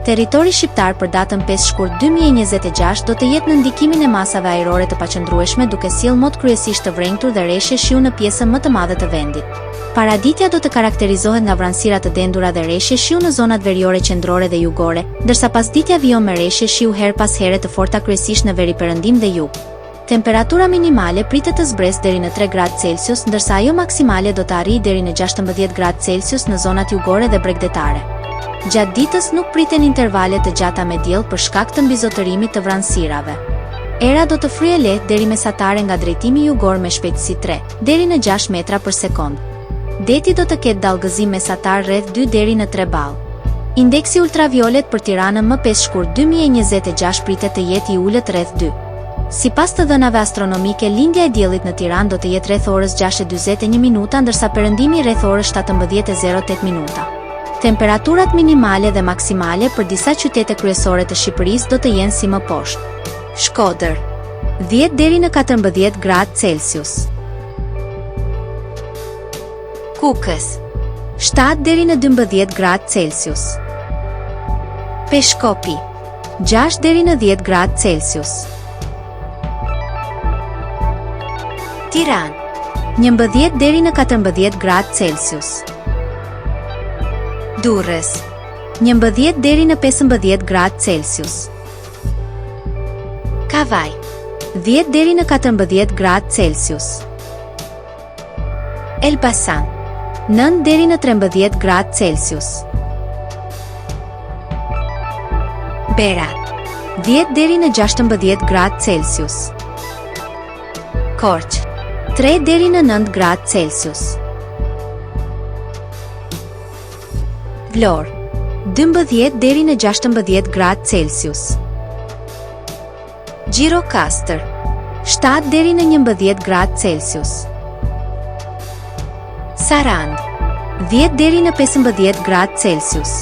Territori shqiptar për datën 5 shkurt 2026 do të jetë në ndikimin e masave ajrore të paqëndrueshme, duke sjellë mot kryesisht të vrenjtur dhe reshje shiu në pjesën më të madhe të vendit. Paraditja do të karakterizohet nga vranësira të dendura dhe reshje shiu në zonat veriore, qendrore dhe jugore, ndërsa pasditja vijon me reshje shiu her pas here të forta kryesisht në veriperëndim dhe jug. Temperatura minimale pritet të zbresë deri në 3 gradë Celsius, ndërsa ajo maksimale do të arrijë deri në 16 gradë Celsius në zonat jugore dhe bregdetare. Gjatë ditës nuk priten intervale të gjata me diell për shkak të mbizotërimit të vranësirave. Era do të fryejë lehtë deri mesatare nga drejtimi jugor me shpejtësi 3 deri në 6 metra për sekond. Deti do të ketë dallgëzim mesatar rreth 2 deri në 3 ball. Indeksi ultraviolet për Tiranën më 5 shkurt 2026 pritet të jetë i ulët rreth 2. Sipas të dhënave astronomike, lindja e diellit në Tiranë do të jetë rreth orës 6:41 minuta, ndërsa perëndimi rreth orës 17:08 minuta. Temperaturat minimale dhe maksimale për disa qytete kryesore të Shqipërisë do të jenë si më poshtë. Shkodër 10 deri në 14 gradë Celsius. Kukës 7 deri në 12 gradë Celsius. Peshkopi 6 deri në 10 gradë Celsius. Tiranë 11 deri në 14 gradë Celsius. Durrës 11 deri në 15 gradë Celsius. Kavaj 10 deri në 14 gradë Celsius. Elbasan 9 deri në 13 gradë Celsius. Berat 10 deri në 16 gradë Celsius. Korçë 3 deri në 9 gradë Celsius. Vlorë 12 deri në 16 gradë Celsius. Gjirokastër 7 deri në 11 gradë Celsius. Sarandë 10 deri në 15 gradë Celsius.